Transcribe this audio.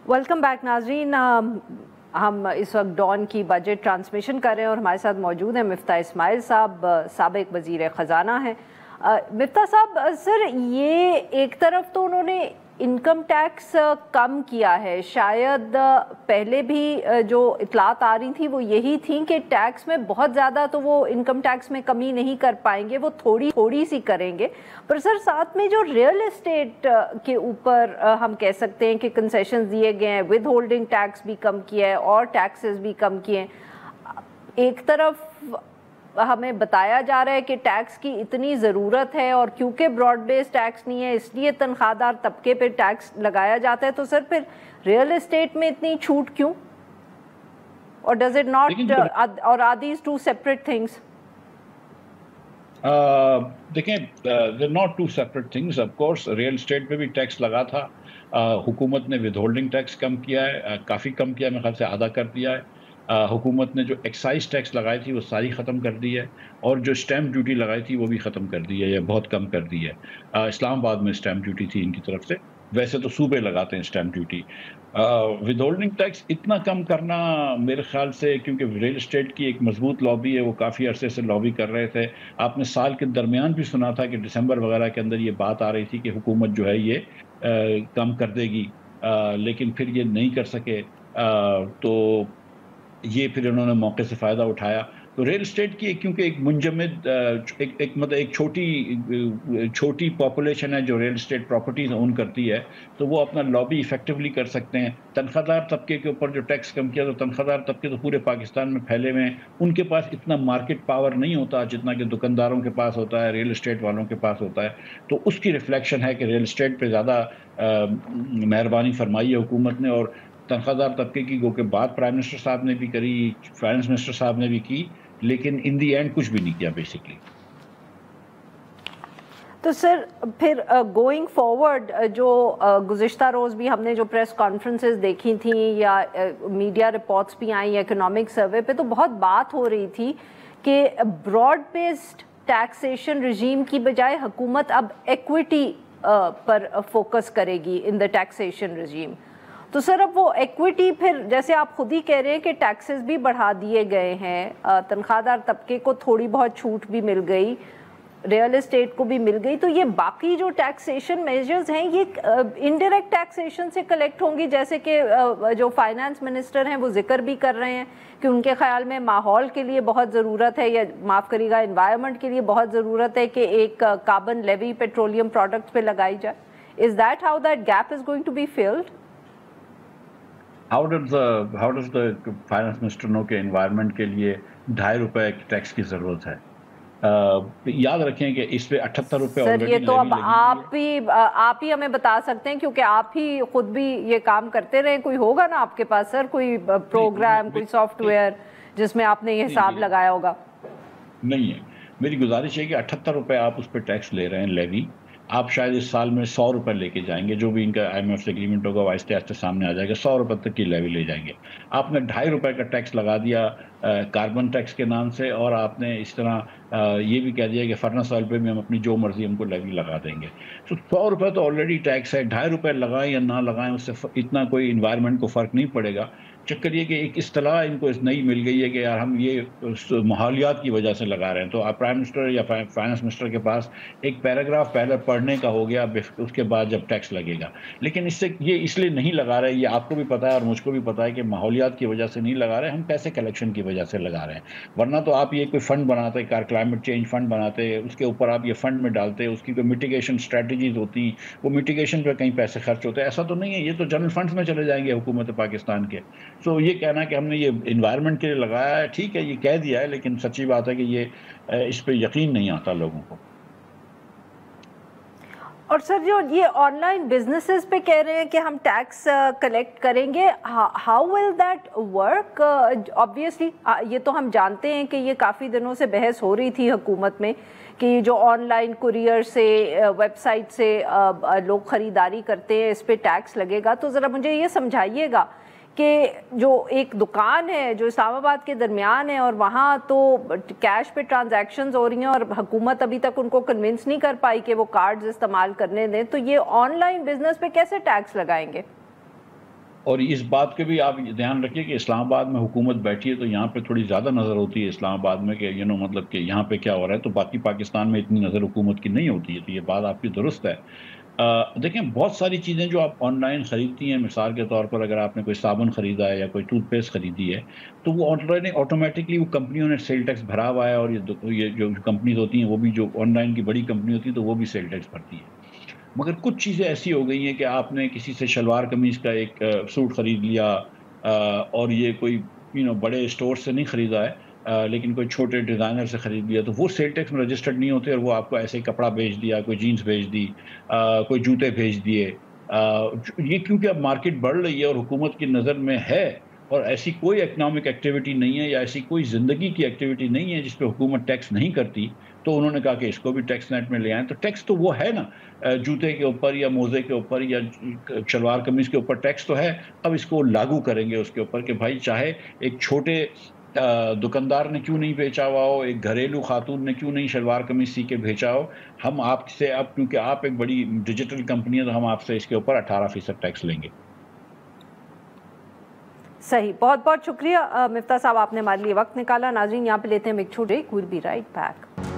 Welcome back नाजरीन। हम इस वक्त डॉन की बजट ट्रांसमिशन कर रहे हैं और हमारे साथ मौजूद हैं मिफ्ता इस्माइल साहब, साबिक वज़ीर ख़जाना हैं। मिफ्ता साहब, सर ये एक तरफ तो उन्होंने इनकम टैक्स कम किया है, शायद पहले भी जो इतलात आ रही थी वो यही थी कि टैक्स में बहुत ज़्यादा तो वो इनकम टैक्स में कमी नहीं कर पाएंगे, वो थोड़ी सी करेंगे। पर सर साथ में जो रियल एस्टेट के ऊपर हम कह सकते हैं कि कंसेशंस दिए गए हैं, विद होल्डिंग टैक्स भी कम किया है और टैक्सेस भी कम किए हैं। एक तरफ हमें बताया जा रहा है कि टैक्स की इतनी ज़रूरत है और क्योंकि ब्रॉड बेस्ड टैक्स नहीं है इसलिए तनख्वाहदार तबके पे टैक्स लगाया जाता है, तो सर फिर रियल एस्टेट में इतनी छूट क्यों? और डज इट नॉट, और are these two separate things? देखें, they not two separate things. Of course real estate पे भी टैक्स लगा था, हुकूमत ने विद होल्डिंग टैक्स कम किया है, काफ़ी कम किया है, मेरे ख्याल से आधा कर दिया है। हुकूमत ने जो एक्साइज टैक्स लगाई थी वो सारी ख़त्म कर दी है, और जो स्टैम्प ड्यूटी लगाई थी वो भी ख़त्म कर दी है या बहुत कम कर दी है। इस्लामाबाद में स्टैम्प ड्यूटी थी इनकी तरफ से, वैसे तो सूबे लगाते हैं stamp duty. With holding tax इतना कम करना मेरे ख्याल से, क्योंकि रियल एस्टेट की एक मजबूत लॉबी है, वो काफ़ी अरसे से लॉबी कर रहे थे। आपने साल के दरमियान भी सुना था कि दिसंबर वगैरह के अंदर ये बात आ रही थी कि हुकूमत जो है ये कम कर देगी, लेकिन फिर ये नहीं कर सके। तो ये फिर इन्होंने मौके से फ़ायदा उठाया। तो रियल एस्टेट की क्योंकि एक मुंजमद मतलब एक छोटी पॉपुलेशन है जो रियल एस्टेट प्रॉपर्टीज़ ओन करती है, तो वो अपना लॉबी इफेक्टिवली कर सकते हैं। तनख्वाहदार तबके के ऊपर जो टैक्स कम किया, तो तनख्वाहदार तबके तो पूरे पाकिस्तान में फैले हुए हैं, उनके पास इतना मार्केट पावर नहीं होता जितना कि दुकानदारों के पास होता है, रियल एस्टेट वालों के पास होता है। तो उसकी रिफ्लेक्शन है कि रियल एस्टेट पर ज़्यादा मेहरबानी फरमाई है हुकूमत ने, और तनख्वाहदार तबके की गो के बात प्राइम मिनिस्टर साहब ने भी करी, फाइनेंस मिनिस्टर साहब ने भी की, लेकिन इन दी एंड कुछ भी नहीं किया बेसिकली। तो सर फिर गोइंग फॉरवर्ड, जो गुज़िश्ता रोज़ भी हमने जो प्रेस कॉन्फ्रेंसेस देखी थी या मीडिया रिपोर्ट्स भी आई इकोनॉमिक सर्वे पे, तो बहुत बात हो रही थी कि ब्रॉड बेस्ड टैक्सेशन रजीम की बजाय हुकूमत अब एक्विटी पर फोकस करेगी इन द टैक्सेशन रजीम। तो सर अब वो एक्विटी, फिर जैसे आप खुद ही कह रहे हैं कि टैक्सेस भी बढ़ा दिए गए हैं, तनख्वाहदार तबके को थोड़ी बहुत छूट भी मिल गई, रियल एस्टेट को भी मिल गई, तो ये बाकी जो टैक्सेशन मेजर्स हैं ये इनडायरेक्ट टैक्सेशन से कलेक्ट होंगी, जैसे कि जो फाइनेंस मिनिस्टर हैं वो जिक्र भी कर रहे हैं कि उनके ख्याल में माहौल के लिए बहुत ज़रूरत है, या माफ़ करिएगा एनवायरनमेंट के लिए बहुत ज़रूरत है कि एक कार्बन लेवी पेट्रोलियम प्रोडक्ट्स पे लगाई जाए। Is that how that gap is going to be filled? How does the finance minister know के एनवायरनमेंट के लिए ₹2.5 टैक्स की ज़रूरत है? याद रखें कि इस पे 78 रुपये सर ये तो अब आप ही हमें बता सकते हैं, क्योंकि आप ही खुद भी ये काम करते रहे। कोई होगा ना आपके पास सर, कोई प्रोग्राम, कोई सॉफ्टवेयर जिसमें आपने ये हिसाब लगाया होगा? नहीं है। मेरी गुजारिश है कि 78 रुपये आप उस पर टैक्स ले रहे हैं लेवी, आप शायद इस साल में 100 रुपये लेके जाएंगे, जो भी इनका IMF से एग्रीमेंट होगा आहिस्ते आहिस्ते सामने आ जाएगा, 100 रुपये तक की लेवी ले जाएंगे। आपने ₹2.5 का टैक्स लगा दिया कार्बन टैक्स के नाम से, और आपने इस तरह ये भी कह दिया कि फर्नेस ऑयल पे भी हम अपनी जो मर्जी हमको लेवी लगा देंगे। तो 100 रुपये तो ऑलरेडी टैक्स है, ₹2.5 लगाएं या ना लगाएं उससे इतना कोई इन्वायरमेंट को फ़र्क नहीं पड़ेगा। चक्कर ये कि एक इस्तिलाह इनको नई मिल गई है कि यार हम ये माहौलियात की वजह से लगा रहे हैं। तो आप प्राइम मिनिस्टर या फाइनेंस मिनिस्टर के पास एक पैराग्राफ पहले पढ़ने का हो गया, उसके बाद जब टैक्स लगेगा। लेकिन इससे ये इसलिए नहीं लगा रहे, ये आपको भी पता है और मुझको भी पता है कि माहौलियात की वजह से नहीं लगा रहे, हम पैसे कलेक्शन की वजह से लगा रहे हैं। वरना तो आप ये कोई फ़ंड बनाते, क्लाइमेट चेंज फ़ंड बनाते, उसके ऊपर आप ये फ़ंड में डालते, उसकी कोई मिटिगेशन स्ट्रैटेजीज होती, वो मिटिगेशन पर कहीं पैसे खर्च होते। ऐसा तो नहीं है, ये तो जनरल फंड्स में चले जाएंगे हुकूमत पाकिस्तान के। तो ये कहना कि हमने ये इन्वायरमेंट के लिए लगाया है, ठीक है, ये कह दिया है, लेकिन सच्ची बात है कि ये इस पे यकीन नहीं आता लोगों को। और सर जो ये ऑनलाइन बिजनेसेस पे कह रहे हैं कि हम टैक्स कलेक्ट करेंगे, how will that work? Obviously ये तो हम जानते हैं कि ये काफ़ी दिनों से बहस हो रही थी हुकूमत में कि जो ऑनलाइन कुरियर से, वेबसाइट से लोग ख़रीदारी करते हैं, इस पे टैक्स लगेगा। तो ज़रा मुझे ये समझाइएगा कि जो एक दुकान है जो इस्लामाबाद के दरमियान है और वहाँ तो कैश पे ट्रांजैक्शंस हो रही हैं और हुकूमत अभी तक उनको कन्विंस नहीं कर पाई कि वो कार्ड्स इस्तेमाल करने दें, तो ये ऑनलाइन बिजनेस पे कैसे टैक्स लगाएंगे? اور اس بات کے بھی آپ دھیان رکھیے کہ اسلام آباد میں حکومت بیٹھی ہے تو یہاں پہ تھوڑی زیادہ نظر ہوتی ہے اسلام آباد میں کہ مطلب کہ یہاں پہ کیا ہو رہا ہے، تو باقی پاکستان میں اتنی نظر حکومت کی نہیں ہوتی ہے، تو یہ بات آپ کی درست ہے۔ دیکھیں بہت ساری چیزیں جو آپ آن لائن خریدتی ہیں، مثال کے طور پر اگر آپ نے کوئی صابن خریدا ہے یا کوئی ٹوتھ پیسٹ خریدی ہے، تو وہ آٹومیٹکلی وہ کمپنیوں نے سیل ٹیکس بھرا ہوا ہے، اور یہ جو کمپنیز ہوتی ہیں وہ بھی، جو آن لائن کی بڑی کمپنی ہوتی ہے تو وہ بھی سیل ٹیکس بھرتی ہے۔ مگر کچھ چیزیں ایسی ہو گئی ہیں کہ آپ نے کسی سے شلوار قمیض کا ایک سوٹ خرید لیا، اور یہ کوئی بڑے اسٹور سے نہیں خریدا ہے، لیکن کوئی چھوٹے ڈیزائنر سے خرید لیا، تو وہ سیل ٹیکس میں رجسٹرڈ نہیں ہوتے، اور وہ آپ کو ایسے ہی کپڑا بھیج دیا، کوئی جینس بھیج دی، کوئی جوتے بھیج دیے۔ یہ کیونکہ اب مارکیٹ بڑھ رہی ہے اور حکومت کی نظر میں ہے، اور ایسی کوئی اکنامک ایکٹیویٹی نہیں ہے یا ایسی کوئی زندگی کی ایکٹیویٹی نہیں ہے جس پہ حکومت ٹیکس نہیں کرتی، تو انہوں نے کہا کہ اس کو بھی ٹیکس نیٹ میں لے آئیں۔ تو ٹیکس تو وہ ہے نا، جوتے کے اوپر یا موزے کے اوپر یا شلوار قمیض کے اوپر ٹیکس تو ہے، اب اس کو لاگو کریں گے اس کے اوپر کہ بھائی چاہے ایک چھوٹے دکاندار نے کیوں نہیں بیچا ہوا ہو، ایک گھریلو خاتون نے کیوں نہیں شلوار قمیض سی کے بھیجا ہو، ہم آپ سے اب، کیونکہ آپ ایک بڑی ڈیجیٹل کمپنی ہے، تو ہم آپ سے اس کے اوپر 18% ٹیکس لیں گے۔ صحیح، بہت بہت شکریہ مفتاح صاحب، آپ نے ہمارے لیے وقت نکالا۔ ناظرین یہاں پہ لیتے ہیں ایک چھوٹے، we'll be right back۔